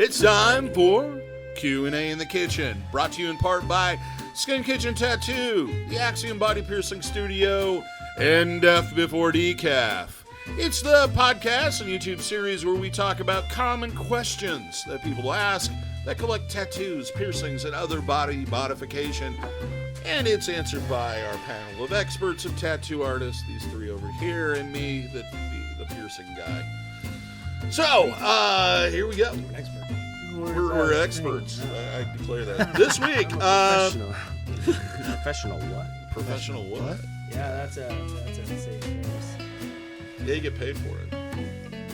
It's time for Q&A in the Kitchen, brought to you in part by Skin Kitchen Tattoo, the Axiom Body Piercing Studio, and Deaf Before Decaf. It's the podcast and YouTube series where we talk about common questions that people ask that collect tattoos, piercings, and other body modification. And it's answered by our panel of experts and tattoo artists, these three over here, and me, the piercing guy. So, here we go. We're experts. I declare that. This week, Professional what? Professional what? Yeah, that's a safe choice. Yeah, you get paid for it.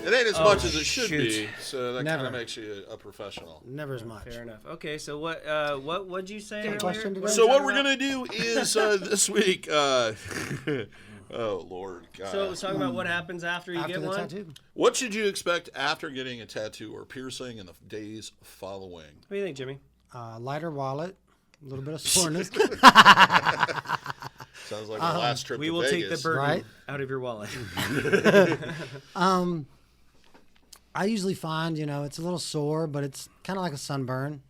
It ain't as much as it should be, so that kind Never. of makes you a professional. Never as much. Fair enough. Okay, so what'd you say earlier? question today? So what we're gonna do is this week. Oh Lord, God. So let's talk about what happens after you After get the one. tattoo. What should you expect after getting a tattoo or piercing in the days following? What do you think, Jimmy? Lighter wallet, a little bit of soreness. Sounds like our last trip We to will take the Vegas. burden Right? out of your wallet. I usually find, it's a little sore, but it's kind of like a sunburn.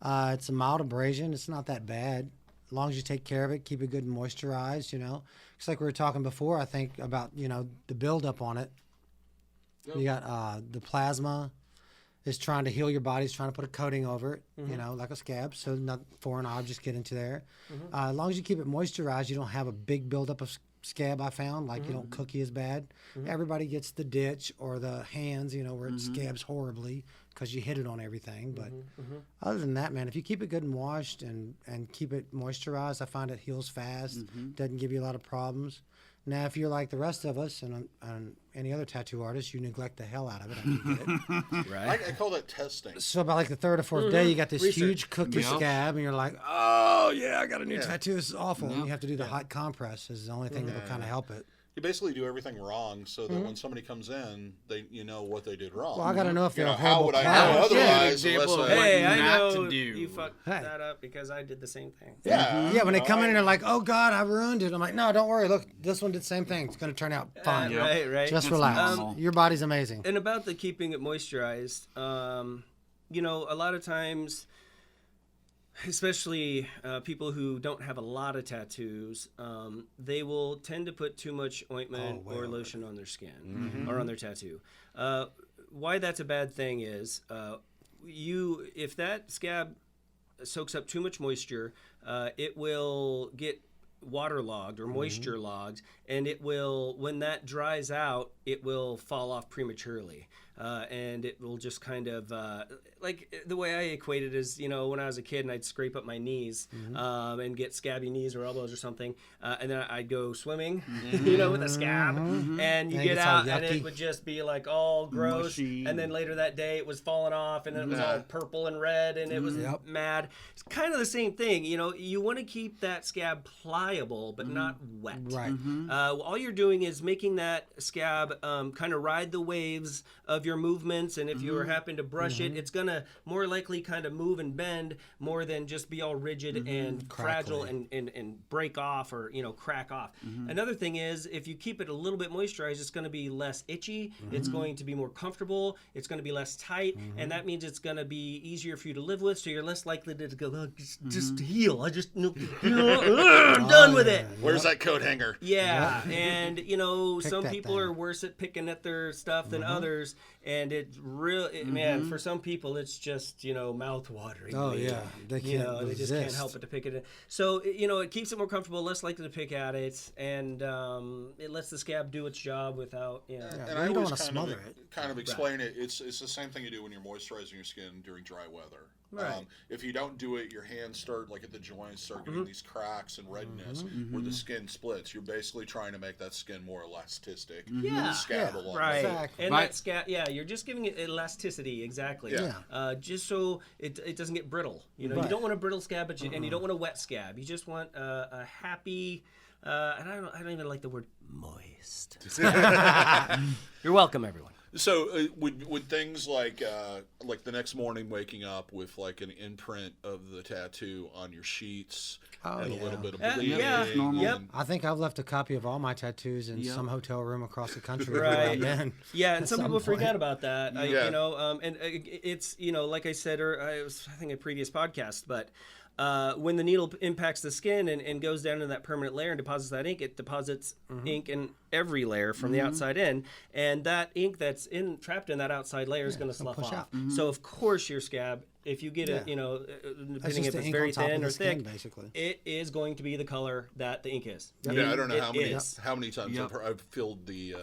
It's a mild abrasion. It's not that bad. As long as you take care of it, keep it good and moisturized, It's like we were talking before, I think, about, the buildup on it. Yep. You got the plasma is trying to heal your body. It's trying to put a coating over it, like a scab, so not foreign objects get into there. As long as you keep it moisturized, you don't have a big buildup of scab, I found. Like, you don't cookie as bad. Everybody gets the ditch or the hands, where it scabs horribly because you hit it on everything. But other than that, man, if you keep it good and washed and keep it moisturized, I find it heals fast, doesn't give you a lot of problems. Now, if you're like the rest of us and any other tattoo artist, you neglect the hell out of it. I can get it. Right. I call that testing. So about like the third or fourth day, you got this huge cookie scab, and you're like, oh, yeah, I got a new tattoo. This is awful. And you have to do the hot compress is the only thing that'll kind of help it. You basically do everything wrong so that when somebody comes in, you know what they did wrong. Well, I got to know if they're a how horrible would I client. know Yeah, otherwise? example Unless of what Hey, I not know to do. you fucked Hey. that up because I did the same thing. yeah, Yeah, when they come in and they're like, oh, God, I ruined it. I'm like, no, don't worry. Look, this one did the same thing. It's going to turn out fine. Right. Just That's relax. normal. Your body's amazing. And about the keeping it moisturized, a lot of times, especially people who don't have a lot of tattoos, they will tend to put too much ointment or lotion on their skin or on their tattoo. Why that's a bad thing is if that scab soaks up too much moisture, it will get waterlogged or moisture logged, and it will, when that dries out, it will fall off prematurely, and it will just kind of like the way I equate it is, when I was a kid and I'd scrape up my knees and get scabby knees or elbows or something, and then I'd go swimming, with a scab, and you And it get gets all out and it yucky. would just be like all gross, Mushy. and then later that day it was falling off and it was all purple and red and it was mad. It's kind of the same thing, you want to keep that scab pliable but not wet. Right. All you're doing is making that scab kind of ride the waves of your movements, and if you happen to brush it, it's gonna more likely kind of move and bend more than just be all rigid and fragile and break off or crack off. Another thing is, if you keep it a little bit moisturized, it's going to be less itchy, it's going to be more comfortable, it's going to be less tight, and that means it's going to be easier for you to live with, so you're less likely to go, oh, just heal. I just I'm done with it. Where's that coat hanger? Yeah, and some that people thing. are worse at picking at their stuff than others, and it's real. Man, for some people, it's just mouth watering. Oh, yeah. They can't they just can't resist. help but to pick it. So it keeps it more comfortable, less likely to pick at it, and it lets the scab do its job without And Well, I you don't always wanna smother it. kind of explain it. It's the same thing you do when you're moisturizing your skin during dry weather. Right. If you don't do it, your hands start, like at the joints, start getting these cracks and redness where the skin splits. You're basically trying to make that skin more elastic. Yeah. Scab along Right, with it. Exactly. and Right. that scab, you're just giving it elasticity, exactly. Yeah. Just so it doesn't get brittle. You Right. don't want a brittle scab, but and you don't want a wet scab. You just want a happy, and I don't even like the word moist. You're welcome, everyone. So would things like the next morning waking up with like an imprint of the tattoo on your sheets and a little bit of bleeding? Yeah. Yep. I think I've left a copy of all my tattoos in some hotel room across the country. Right. Yeah, and some people forget about that. Yeah. And it's like I said, or I think a previous podcast, but. When the needle impacts the skin and goes down into that permanent layer and deposits that ink, it deposits ink in every layer from the outside in, and that ink that's trapped in that outside layer is going to slough off. So of course your scab, if you get it, depending if it's very thin or thick, basically, it is going to be the color that the ink is. Yeah, I don't know how many times I've filled the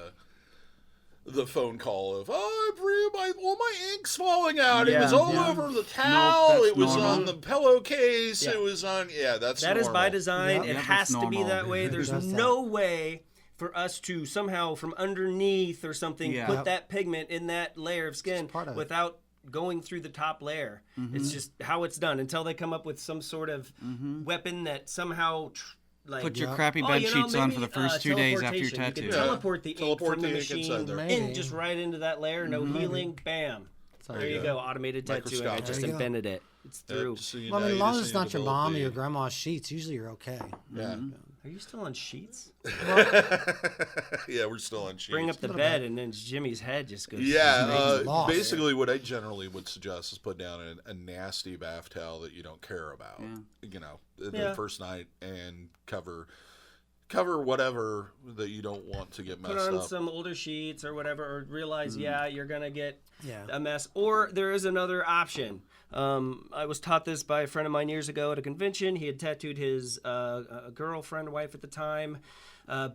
phone call of my ink's falling out. It was all over the towel. It was on the pillowcase. It was on. That is by design. It has to be that way. There's no way for us to somehow from underneath or something put that pigment in that layer of skin without going through the top layer. It's just how it's done until they come up with some sort of weapon that somehow. Put your crappy bed sheets on for the first 2 days after your tattoo. You can teleport the ink from the machine in just right into that layer. No healing. Bam. There you go. Automated tattooing. I just invented it. It's through. Well, as long as it's not your mom or your grandma's sheets, usually you're okay. Yeah. Are you still on sheets? Yeah, we're still on sheets. Bring up the bed, and then Jimmy's head just goes. Yeah, basically, what I generally would suggest is put down a nasty bath towel that you don't care about. The first night, and cover whatever that you don't want to get messed up. Put on some older sheets or whatever, or realize you're gonna get a mess. Or there is another option. I was taught this by a friend of mine years ago at a convention. He had tattooed his girlfriend, wife at the time.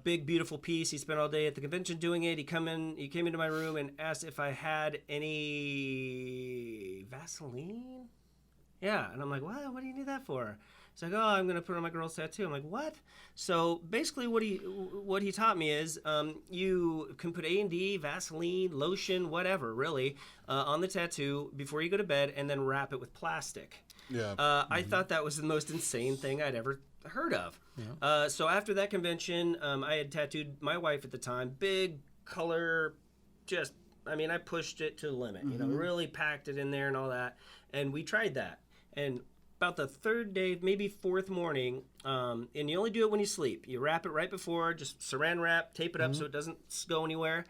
Big, beautiful piece. He spent all day at the convention doing it. He came into my room and asked if I had any Vaseline. Yeah, and I'm like, what do you need that for? He's like, I'm going to put on my girl's tattoo. I'm like, what? So basically what he taught me is you can put A&D, Vaseline, lotion, whatever, really, on the tattoo before you go to bed and then wrap it with plastic. Yeah. I thought that was the most insane thing I'd ever heard of. Yeah. So after that convention, I had tattooed my wife at the time, big color, I pushed it to the limit, really packed it in there and all that. And we tried that. And about the third day, maybe fourth morning, and you only do it when you sleep. You wrap it right before, just saran wrap, tape it up so it doesn't go anywhere.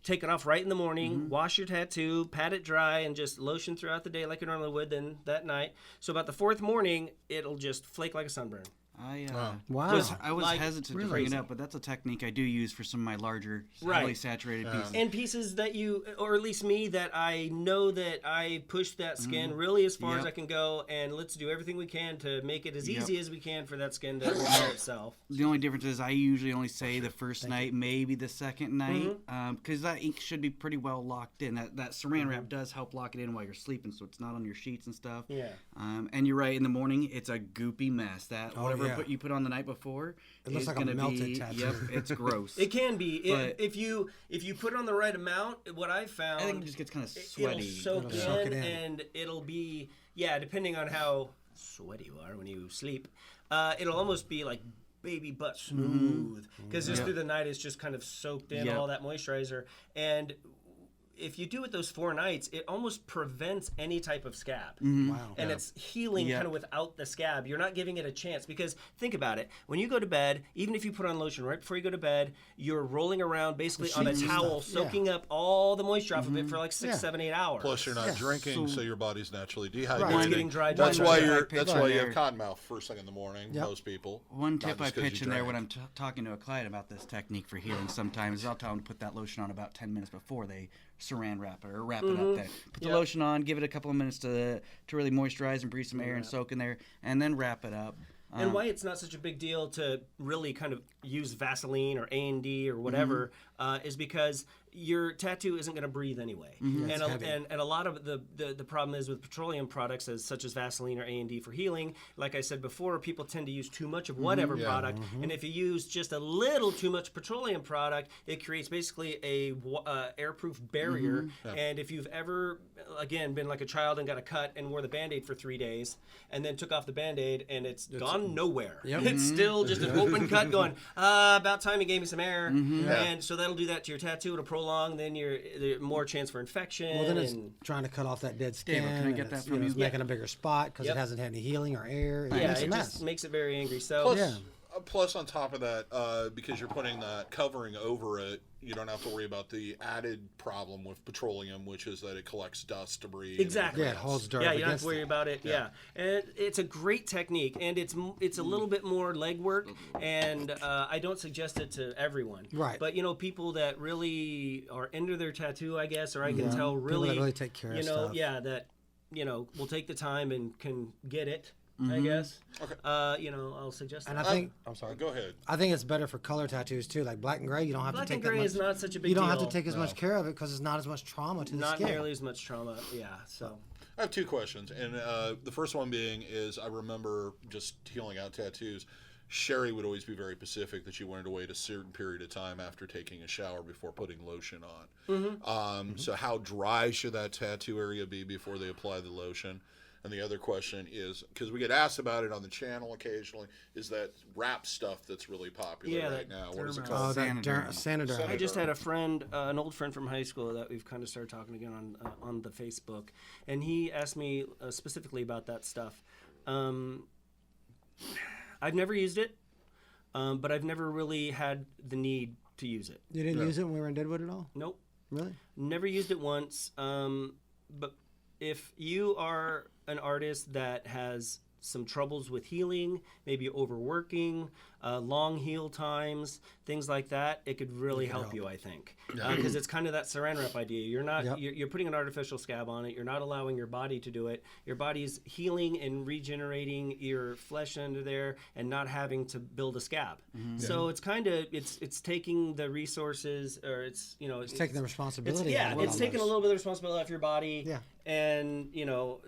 Take it off right in the morning, wash your tattoo, pat it dry, and just lotion throughout the day like you normally would then that night. So about the fourth morning, it'll just flake like a sunburn. Wow. I was hesitant to bring it up, but that's a technique I do use for some of my larger, highly saturated pieces. And pieces that or at least me, that I know that I push that skin really as far as I can go, and let's do everything we can to make it as easy as we can for that skin to repair itself. The only difference is I usually only say the first night, maybe the second night, because that ink should be pretty well locked in. That saran wrap does help lock it in while you're sleeping, so it's not on your sheets and stuff. Yeah. And you're right, in the morning, it's a goopy mess. Whatever you put on the night before, it looks like a melted tattoo. Yep, it's gross. It can be. If you put on the right amount, what I found, I think it just gets kind of sweaty. It'll soak in, and it'll be depending on how sweaty you are when you sleep. It'll almost be like baby butt smooth because just through the night it's just kind of soaked in all that moisturizer. And if you do it those 4 nights, it almost prevents any type of scab. Wow. And it's healing kind of without the scab. You're not giving it a chance because think about it. When you go to bed, even if you put on lotion right before you go to bed, you're rolling around basically on a towel, soaking up all the moisture off of it for like 6, 7, 8 hours. Plus you're not drinking, so your body's naturally dehydrated. It's getting dry. That's why you have cotton mouth first thing in the morning, most people. One tip I pitch in there when I'm talking to a client about this technique for healing sometimes is I'll tell them to put that lotion on about 10 minutes before they saran wrap it or wrap it up there. Put the lotion on, give it a couple of minutes to really moisturize and breathe some air and soak in there, and then wrap it up. And why it's not such a big deal to really kind of use Vaseline or A&D or whatever is because your tattoo isn't going to breathe anyway. And a lot of the problem is with petroleum products such as Vaseline or A&D for healing. Like I said before, people tend to use too much of whatever product. And if you use just a little too much petroleum product, it creates basically a airproof barrier. And if you've ever, again, been like a child and got a cut and wore the Band-Aid for 3 days and then took off the Band-Aid and it's gone nowhere. It's still just an open cut going, about time you gave me some air. And so that'll do that to your tattoo. It'll prolonged, then there's more chance for infection. Well, then it's trying to cut off that dead skin. David, can I get and that it's, from you? It's making a bigger spot because Yep. it hasn't had any healing or air. It Yeah, makes a it mess. just makes it very angry. So Plus, Yeah. plus on top of that, because you're putting that covering over it, you don't have to worry about the added problem with petroleum, which is that it collects dust, debris. and Exactly. Yeah, everything it holds else. dirt. yeah, you don't have against to worry it. about it. Yeah. And it's a great technique, and it's a little bit more legwork, and I don't suggest it to everyone. Right. But people that really are into their tattoo, I guess, or I can tell People really, that really take care of stuff. that will take the time and can get it. I guess. Okay. I'll suggest And that. I think I'm sorry. Go ahead. I think it's better for color tattoos too, like black and gray. You don't have Black to and take gray that is much. not such a big You don't deal. have to take as much care of it because it's not as much trauma to the Not skin. nearly as much trauma. Yeah. So. I have two questions, and the first one being is I remember just healing out tattoos. Sherry would always be very specific that she wanted to wait a certain period of time after taking a shower before putting lotion on. So how dry should that tattoo area be before they apply the lotion? And the other question is, because we get asked about it on the channel occasionally, is that wrap stuff that's really popular right now. What is it Oh, called? that Sanoderm. Sanoderm. I just had a friend, an old friend from high school that we've kind of started talking again on the Facebook, and he asked me specifically about that stuff. I've never used it, but I've never really had the need to use it. You didn't use it when we were in Deadwood at all? Nope, Really? never used it once. But if you are an artist that has some troubles with healing, maybe overworking, long heal times, things like that, it could really help you, I think. Because it's kind of that saran wrap idea. You're not you're putting an artificial scab on it. You're not allowing your body to do it. Your body's healing and regenerating your flesh under there and not having to build a scab. So it's kind of it's taking the resources, or it's taking the responsibility. it's taking a little bit of responsibility off your body. Yeah. And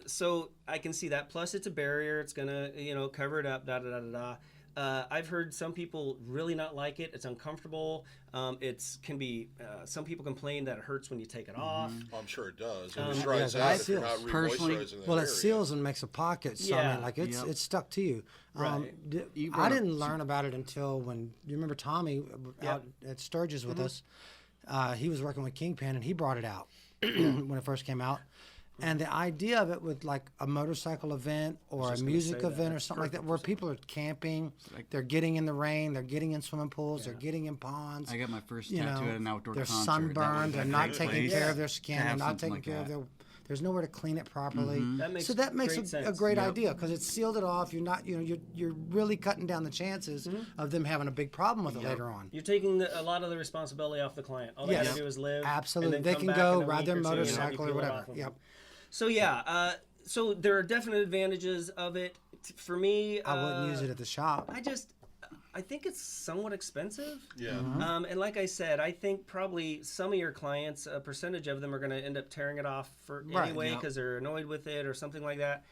so I can see that. Plus, it's a barrier. It's gonna cover it up. Da da da da da. I've heard some people really not like it. It's uncomfortable. Can be. Some people complain that it hurts when you take it off. Oh, I'm sure it does. It yeah, dries it out if you're seals. not Personally- re-moisturizing that Well, it area. seals and makes a pocket. So I Yeah. mean, like it's Yep. stuck to you. Right. You I brought up didn't learn about it until when you remember Tommy out at Sturgis with us. He was working with Kingpin and he brought it out when it first came out. And the idea of it with like a motorcycle event or a music say that. event or something like that, where people are camping, they're getting in the rain, they're getting in swimming pools, they're getting in ponds. I got my first you tattoo know, at an outdoor they're concert. sunburned, That they're was a not great taking place care of their to skin, have they're not something taking like care of that. their. There's nowhere to clean it properly. That makes So that makes great a sense. great idea because it's sealed it off. You're not, you're really cutting down the chances of them having a big problem with it later on. You're taking a lot of the responsibility off the client. All they Yes. got to do is live. Absolutely, and then they come can back go in a ride week their or two and have you motorcycle or peel it whatever. off of Yep. them. So yeah, so there are definite advantages of it. For me, I wouldn't use it at the shop. I think it's somewhat expensive. Yeah. And like I said, I think probably some of your clients, a percentage of them are going to end up tearing it off anyway Yep. because they're annoyed with it or something like that.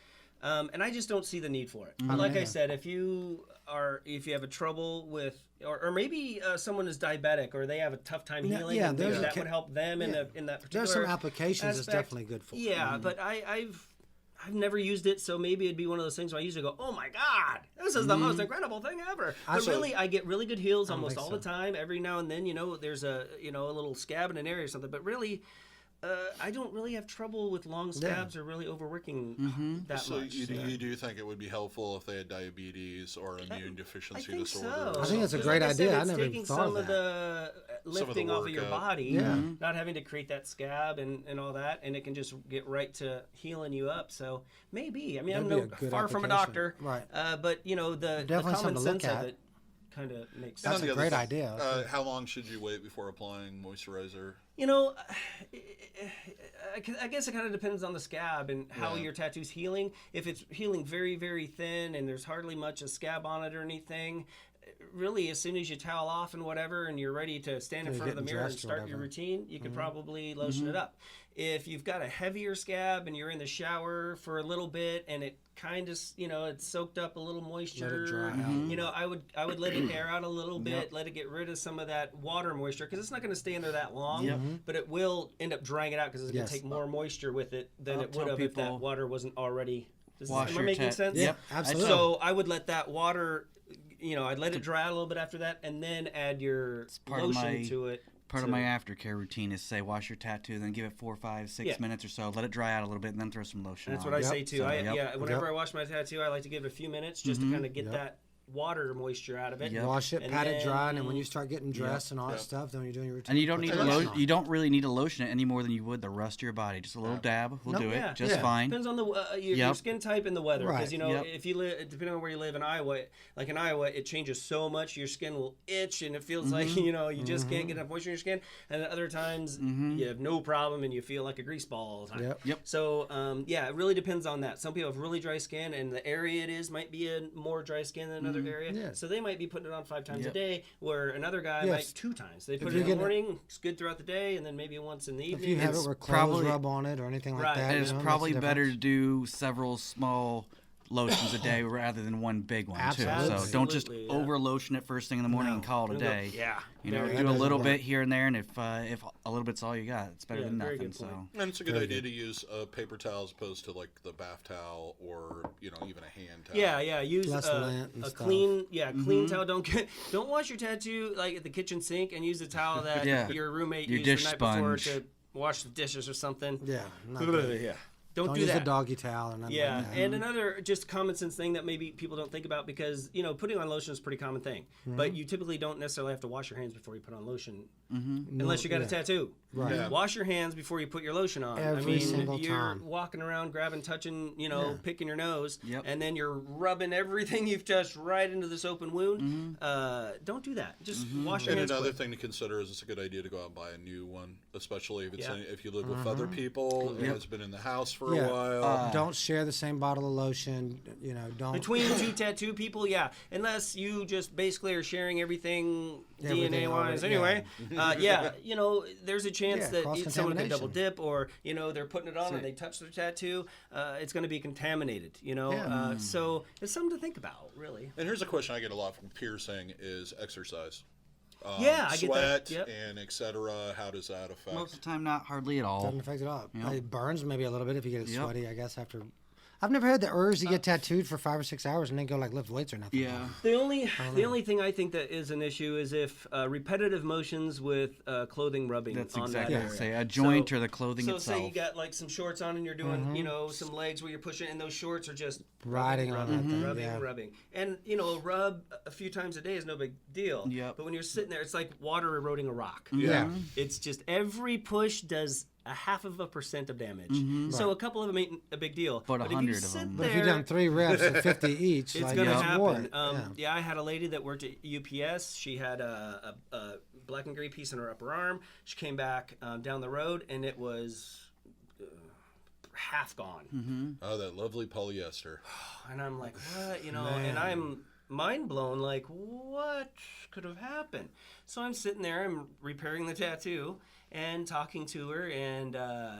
And I just don't see the need for it. But like I said, if you have a trouble with, or maybe someone is diabetic or they have a tough time healing, and maybe that would help them in that particular. There's some applications it's aspect. definitely good for. Yeah, but I've never used it, so maybe it'd be one of those things where I use it and go, oh my God, this is the most incredible thing ever. But really, I get really good heals almost all the time. Every now and then, there's a little scab in an area or something. But really, I don't really have trouble with long scabs or really overworking that So much. you do think it would be helpful if they had diabetes or immune deficiency I think disorder? so. I think it's a Because great like I said, idea. I it's never taking even thought some of of the lifting off of your work body, Yeah. not having to create that scab and all that, and it can just get right to healing you up. So maybe, I mean, That'd I'm be a good far from a application. doctor, Right. but the Definitely common something to look sense of at. it kind of makes That's sense. the a other great thing, idea. How long should you wait before applying moisturizer? I guess it kind of depends on the scab and how your tattoo's healing. If it's healing very, very thin and there's hardly much a scab on it or anything, really, as soon as you towel off and whatever and you're ready to stand in you're front of the getting mirror and dressed or start your whatever. routine, you could probably lotion it up. If you've got a heavier scab and you're in the shower for a little bit and it kind of, it's soaked up a little moisture, dry out. I would let it air out a little bit, let it get rid of some of that water moisture because it's not going to stay in there that long, but it will end up drying it out because it's going to take more moisture with it than it would have if that people, water wasn't already. Am wash I your making sense? Yep, absolutely. So I would let that water, I'd let it dry out a little bit after that and then add your part of lotion my to it. Part of my aftercare routine is say wash your tattoo, then give it 4, 5, 6 minutes or so, let it dry out a little bit, and then throw some lotion And that's on. what I say too. So, Whenever I wash my tattoo, I like to give it a few minutes just to kind of get that water moisture out of it. Wash it, and pat it then, dry, and then when you start getting dressed and all that stuff, then when you're doing your routine. And you don't need you don't really need to lotion it any more than you would the rest of your body. Just a little dab will do it just fine. Depends on your skin type and the weather. Because if you live, depending on where you live in Iowa, like in Iowa, it changes so much. Your skin will itch, and it feels like you just can't get enough moisture in your skin. And at other times, you have no problem, and you feel like a grease ball all the time. So it really depends on that. Some people have really dry skin, and the area it is might be a more dry skin than another area. So they might be putting it on 5 times a day, where another guy might 2 times. They put it in the morning, it's good throughout the day, and then maybe once in the evening. If you have it where clothes rub on it or anything like that. It's probably better to do several small lotions a day rather than one big one too. So don't just over lotion it first thing in the morning and call it a day. Do a little bit here and there, and if a little bit's all you got, it's better than nothing. So and it's a good idea to use a paper towel as opposed to like the bath towel or even a hand towel. Use a clean clean towel. Don't wash your tattoo like at the kitchen sink and use the towel that your roommate used the night before to wash the dishes or something. Don't do use that. a doggy towel or nothing like that. And another just common sense thing that maybe people don't think about, because putting on lotion is a pretty common thing, but you typically don't necessarily have to wash your hands before you put on lotion, unless you got a tattoo. Wash your hands before you put your lotion on. Every single you're time. walking around, grabbing, touching, picking your nose, and then you're rubbing everything you've touched right into this open wound. Don't do that. Just wash your hands. And another thing to consider is it's a good idea to go out and buy a new one, especially if if you live with other people. It has been in the house for a while. Don't share the same bottle of lotion. Don't between 2 tattoo people. Unless you just basically are sharing everything DNA wise. Anyway, there's a chance that someone could double dip, or they're putting it on and they touch their tattoo. It's going to be contaminated. So it's something to think about, really. And here's a question I get a lot from piercing: is exercise. I get that. Sweat and etc. How does that affect? Most of the time, not hardly at all. Doesn't affect it at all. It burns maybe a little bit if you get it sweaty, I guess, after. I've never had the urge to get tattooed for 5 or 6 hours and then go lift weights or nothing. The only thing I think that is an issue is if repetitive motions with clothing rubbing. That's on exactly that area. Say a joint or the clothing itself. So say you got like some shorts on and you're doing some legs where you're pushing, and those shorts are just rubbing, rubbing. And a rub a few times a day is no big deal. But when you're sitting there, it's like water eroding a rock. It's just every push does 0.5% of damage. So a couple of them ain't a big deal. But 100 of them. But if you've done 3 reps at 50 each, it's going to happen. I had a lady that worked at UPS. She had a black and gray piece in her upper arm. She came back down the road, and it was half gone. Oh, that lovely polyester. And I'm like, what? And I'm mind blown, like, what could have happened? So I'm sitting there, I'm repairing the tattoo and talking to her, and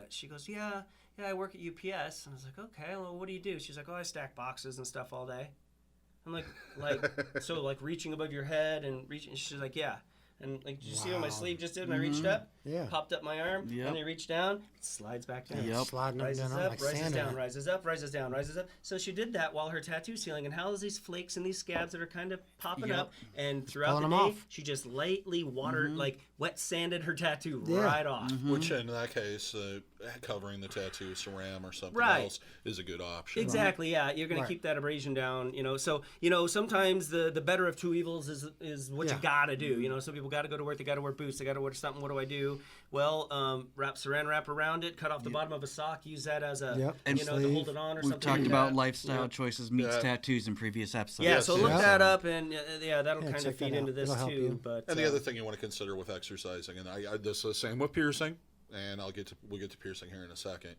she goes, yeah, I work at UPS. And I was like, okay, well, what do you do? She's like, I stack boxes and stuff all day. I'm like, so like reaching above your head and reaching. She's like, yeah. And like, did you see what my sleeve just did? And I reached up, popped up my arm, and I reached down, it slides back down. Rises up, rises down, rises up, rises down, rises up. So she did that while her tattoo's healing. And how is these flakes and these scabs that are kind of popping up? And throughout the day, she just lightly watered, like wet sanded her tattoo right off. Which in that case, covering the tattoo saran or something else is a good option. Exactly, you're going to keep that abrasion down. So sometimes the better of 2 evils is what you got to do. Some people got to go to work, they got to wear boots, they got to wear something. What do I do? Well, wrap saran wrap around it, cut off the bottom of a sock, use that as a to hold it on or something. We've talked about lifestyle choices meets tattoos in previous episodes. So look that up, and that'll kind of feed into this too. But and the other thing you want to consider with exercising, and I this is the same with piercing, and we'll get to piercing here in a second.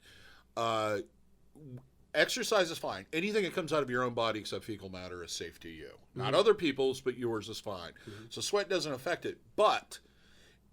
Exercise is fine. Anything that comes out of your own body except fecal matter is safe to you. Not other people's, but yours is fine. So sweat doesn't affect it. But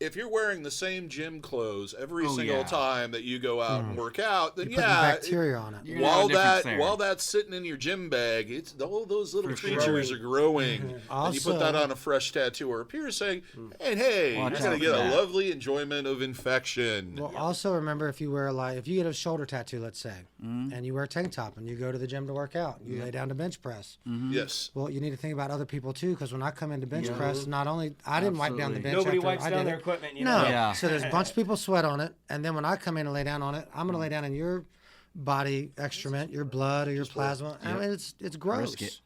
if you're wearing the same gym clothes every single time that you go out and work out, then bacteria on it. While that's sitting in your gym bag, it's all those little creatures are growing. And you put that on a fresh tattoo or a piercing, and hey, you're going to get a lovely enjoyment of infection. Well, also remember, if you get a shoulder tattoo, let's say, and you wear a tank top and you go to the gym to work out, you lay down to bench press. Yes. Well, you need to think about other people too, because when I come into bench press, not only I didn't wipe down the bench. Nobody after wipes I down did their equipment. You No. know? Yeah. So there's a bunch of people sweat on it, and then when I come in and lay down on it, I'm going to lay down in your body excrement, your blood or your plasma. I mean, it's gross. Risk it.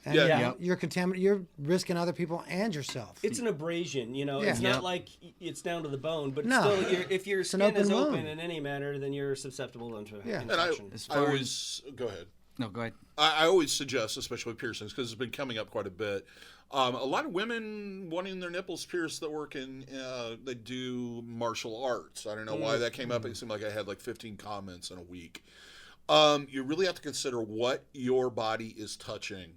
And Yeah. you're you're risking other people and yourself. It's an abrasion, you know. Yeah. It's Yep. not like it's down to the bone, but No. still, if your an skin is open open wound. in any manner, then you're susceptible to Yeah. And infection. I always go ahead. No, go ahead. I always suggest, especially with piercings, because it's been coming up quite a bit. A lot of women wanting their nipples pierced that work in, they do martial arts. I don't know why that came up. It seemed like I had like 15 comments in a week. You really have to consider what your body is touching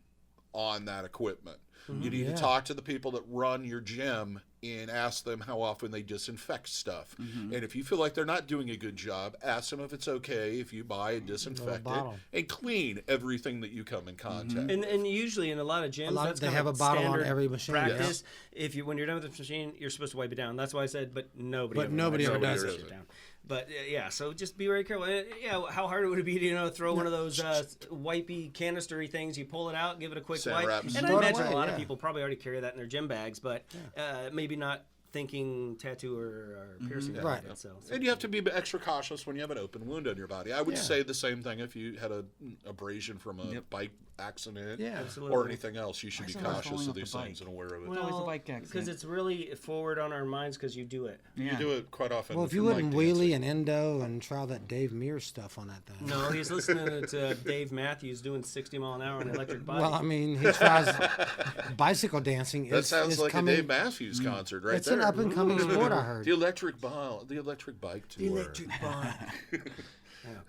on that equipment. You need to talk to the people that run your gym and ask them how often they disinfect stuff. And if you feel like they're not doing a good job, ask them if it's okay if you buy a disinfectant bottle. and clean everything that you come in contact. And usually in a lot of gyms, that's they kind have of a bottle on standard every machine. practice. If you when you're done with the machine, you're supposed to wipe it down. That's why I said, but nobody ever wipes does that it. shit down. But yeah, so just be very careful. Yeah, how hard would it be to throw one of those wipey canistery things? You pull it out, give it a quick Sand wipe, wraps. and I Throw it imagine away, a lot of yeah. people probably already carry that in their gym bags, but maybe not thinking tattoo or piercing. Right. So And you have to be extra cautious when you have an open wound on your body. I would say the same thing if you had an abrasion from a bike accident Yeah. Absolutely. or anything else. You should be is everyone cautious falling of off the these bike? things and aware of it. Well, always a bike accident. because it's really forward on our minds because you do it. You do it quite often. Well, if you from, wouldn't like, dancing. wheelie and endo and try that Dave Mears stuff on that thing. No, he's listening to Dave Matthews doing 60 mile an hour on an electric bike. Well, I mean, he tries bicycle dancing. That is sounds like coming, a Dave Matthews concert right It's there. an up and coming sport, I heard. The electric bike tour. bike.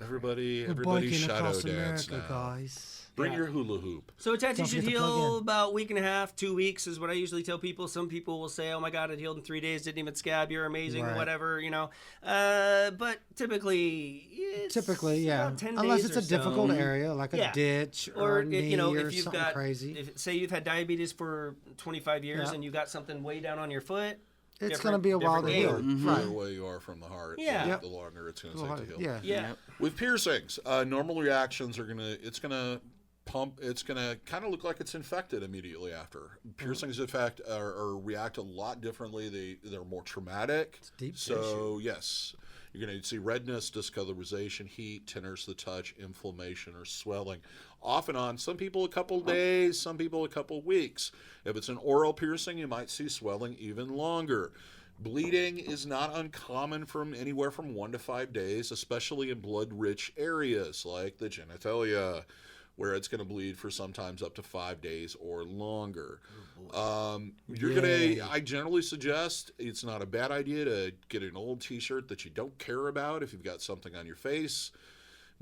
Everybody Biking shadow across dance America, now. guys. Bring your hula hoop. So a tattoo Don't should forget to plug heal in. about a week and a half, 2 weeks is what I usually tell people. Some people will say, "Oh my God, it healed in 3 days, didn't even scab. You're amazing," or Right. whatever, you know. But typically, it's yeah. about 10 Unless days it's a or so. difficult area, like Yeah. a ditch or, Or a knee you know, or if you've something got crazy. if say you've had diabetes for 25 years Yeah. and you got something way down on your foot, It's different- going to be a while to different heal. game. The Right. further away you are from the heart, Yeah. Yep. the longer it's going to take to heal. Yeah. Yeah. With piercings, normal reactions are it's gonna pump. It's gonna kind of look like it's infected immediately after. Piercings, in fact, are react a lot differently. They're more traumatic. It's deep So yes, you're gonna see redness, discolorization, heat, tenderness to the touch, inflammation, or swelling. Off and on. Some people a couple days, some people a couple weeks. If it's an oral piercing, you might see swelling even longer. Bleeding is not uncommon from anywhere from 1 to 5 days, especially in blood-rich areas like the genitalia, where it's going to bleed for sometimes up to 5 days or longer. I generally suggest it's not a bad idea to get an old t-shirt that you don't care about if you've got something on your face.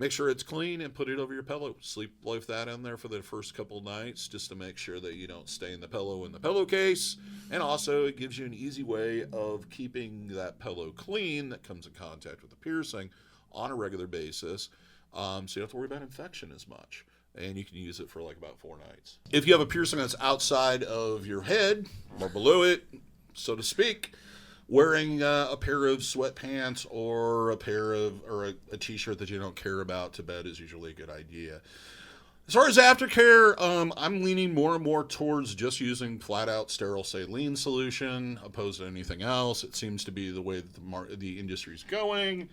Make sure it's clean and put it over your pillow. Sleep with that in there for the first couple nights just to make sure that you don't stain the pillow in the pillowcase. And also it gives you an easy way of keeping that pillow clean that comes in contact with the piercing on a regular basis. So you don't have to worry about infection as much. And you can use it for like about 4 nights. If you have a piercing that's outside of your head or below it, so to speak, wearing a pair of sweatpants or a t-shirt that you don't care about to bed is usually a good idea. As far as aftercare, I'm leaning more and more towards just using flat-out sterile saline solution opposed to anything else. It seems to be the way that the industry's going.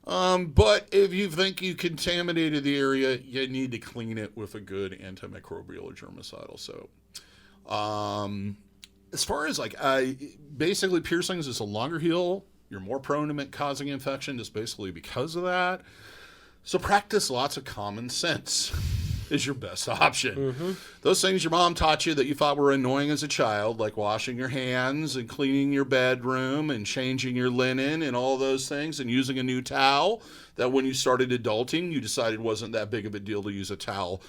But if you think you contaminated the area, you need to clean it with a good antimicrobial or germicidal soap. As far as basically piercings is a longer heal. You're more prone to causing infection just basically because of that. So practice lots of common sense is your best option. Mm-hmm. Those things your mom taught you that you thought were annoying as a child, like washing your hands and cleaning your bedroom and changing your linen and all those things and using a new towel that when you started adulting, you decided wasn't that big of a deal to use a towel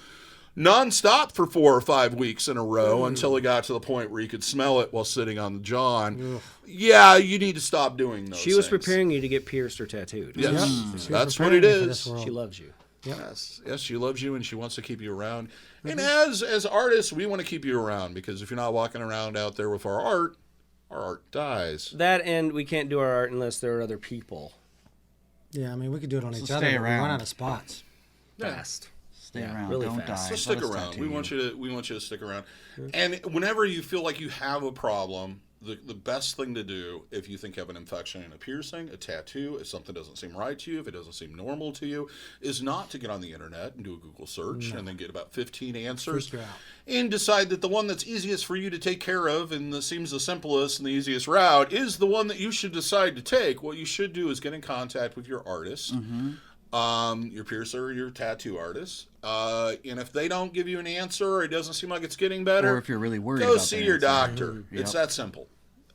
nonstop for 4 or 5 weeks in a row until it got to the point where you could smell it while sitting on the john. Yeah, you need to stop doing those She was things. preparing you to get pierced or tattooed. Yes, She that's was what it preparing you for is. this world. She loves you. Yes, she loves you and she wants to keep you around. And as artists, we want to keep you around because if you're not walking around out there with our art dies. That and we can't do our art unless there are other people. Yeah, I mean, we could do it on each stay other, but we around. run out of spots. Fast. Stay Yeah, around. really Don't fast. So die. stick Let us around. tattoo We want you to stick around. And whenever you feel like you have a problem, the best thing to do if you think you have an infection in a piercing, a tattoo, if something doesn't seem right to you, if it doesn't seem normal to you, is not to get on the internet and do a Google search and then get about 15 answers and decide that the one that's easiest for you to take care of and that seems the simplest and the easiest route is the one that you should decide to take. What you should do is get in contact with your artist, your piercer or your tattoo artist. And if they don't give you an answer or it doesn't seem like it's getting better, or if you're really worried, go about see the your answer. doctor. It's that simple.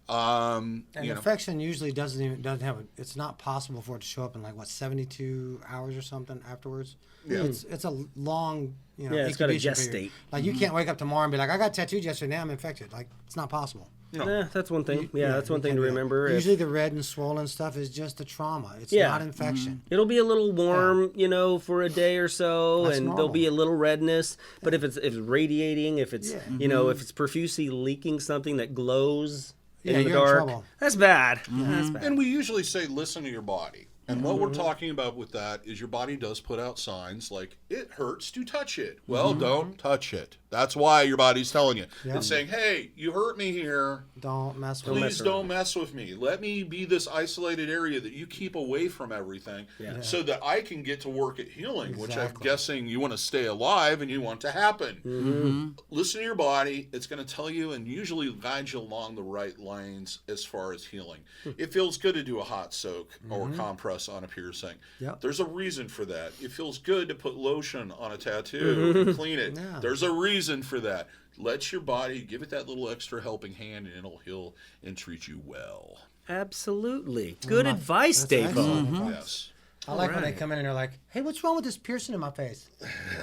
An infection usually doesn't have it's not possible for it to show up in 72 hours or something afterwards. Yeah. It's a long, it's got a gestate. Period. You can't wake up tomorrow and be like, I got tattooed yesterday, now I'm infected. It's not possible. No. That's one thing. That's one thing to remember. Usually the red and swollen stuff is just a trauma. It's not infection. It'll be a little warm, for a day or so, That's and normal. there'll be a little redness. But if it's radiating, if it's if it's profusely leaking something that glows in the you're dark, in trouble. that's bad. That's bad. And we usually say, listen to your body. And what we're talking about with that is your body does put out signs like, it hurts to touch it. Well, don't touch it. That's why your body's telling you. Yep. It's saying, hey, you hurt me here. Don't mess with me. Please don't mess with me. Let me be this isolated area that you keep away from everything so that I can get to work at healing, which I'm guessing you want to stay alive and you want to happen. Listen to your body. It's going to tell you and usually guide you along the right lines as far as healing. It feels good to do a hot soak or compress on a piercing. Yep. There's a reason for that. It feels good to put lotion on a tattoo and clean it. Yeah. There's a reason for that. Let your body give it that little extra helping hand and it'll heal and treat you well. Absolutely. Good advice, DaVo. Yes. I like when they come in and they're like, hey, what's wrong with this piercing in my face?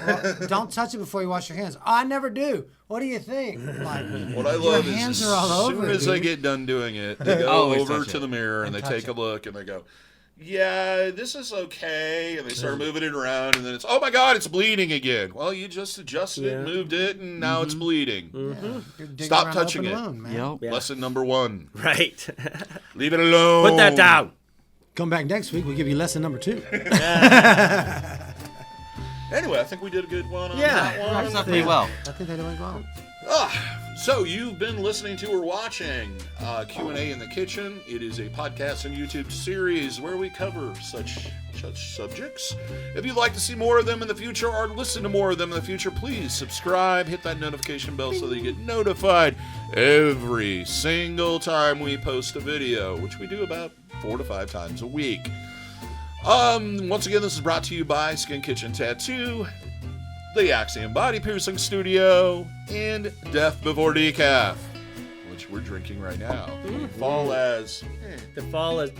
Well, don't touch it before you wash your hands. Oh, I never do. What do you think? What I love is hands as are all soon over as it, they dude. get done doing it, they go over touch to it. the mirror and they touch take a look and they go, yeah, this is okay. And they start moving it around and then it's, oh my God, it's bleeding again. Well, you just adjusted it, moved it, and now it's bleeding. You're digging Stop around touching open it. wound, man. Yep. Lesson number 1. Right. Leave it alone. Put that down. Come back next week. We'll give you lesson number 2. Anyway, I think we did a good one on Yeah. that one. Wraps up pretty well. I think they went well. So you've been listening to or watching Q&A in the Kitchen. It is a podcast and YouTube series where we cover such subjects. If you'd like to see more of them in the future or listen to more of them in the future, please subscribe, hit that notification bell so that you get notified every single time we post a video, which we do about 4 to 5 times a week. Once again, this is brought to you by Skin Kitchen Tattoo, the Axiom Body Piercing Studio, and Death Before Decaf, which we're drinking right now. Fall as... The fall is...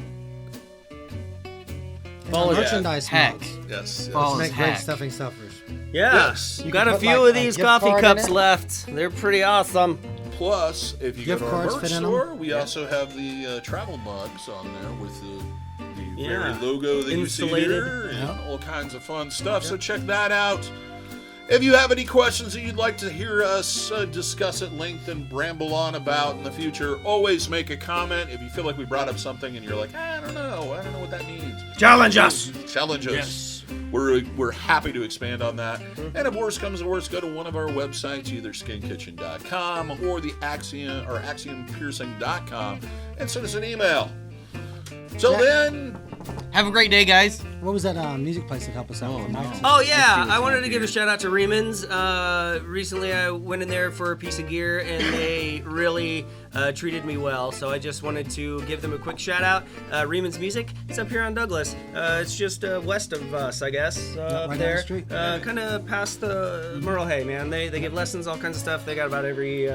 Merchandise Heck. mugs. Yes. Fall Make is great heck. stuffing stuffers. Yeah. Yes. You You got can a put, few like, of a these gift coffee card in cups it. left. They're pretty awesome. Plus, if you Gift go to our cards merch fit in 'em. store, we also have the travel mugs on there with the very Yeah. logo that you see Insulated. here and all kinds of fun stuff. So check that out. If you have any questions that you'd like to hear us discuss at length and bramble on about in the future, always make a comment. If you feel like we brought up something and you're like, I don't know what that means. Challenge us. Challenge us. Yes. We're happy to expand on that. And if worse comes to worse, go to one of our websites, either skinkitchen.com or the Axiom or axiom.piercing.com, and send us an email. Till then, Have a great day, guys. What was that music place that helped us out? no. Oh yeah, I wanted to give a shout out to Reeman's. Recently, I went in there for a piece of gear, and they really treated me well. So I just wanted to give them a quick shout out. Reeman's Music. It's up here on Douglas. It's just west of us, I guess. right Up down there, the street. kind of past the Merle Hay, man. They give lessons, all kinds of stuff. They got about every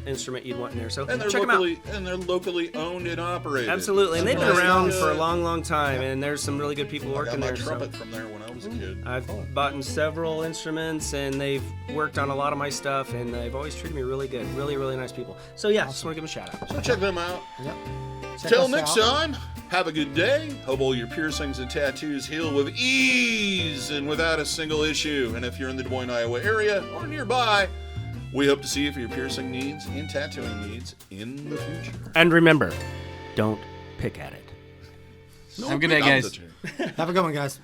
instrument you'd want in there. So and they're check them out. locally owned and operated. Absolutely, and they've been Nice. around for a long, long time. And there's some really good people I got working my there. So. trumpet from there when I was a kid. I've bought in several instruments, and they've worked on a lot of my stuff, and they've always treated me really good. Really, really nice people. So yeah, just want to give them a shout out. So check them out. Yep. Check Till us next out. time, have a good day. Hope all your piercings and tattoos heal with ease and without a single issue. And if you're in the Des Moines, Iowa area or nearby, we hope to see you for your piercing needs and tattooing needs in the future. And remember, don't pick at it. Have a good day, guys. Have a good one, guys.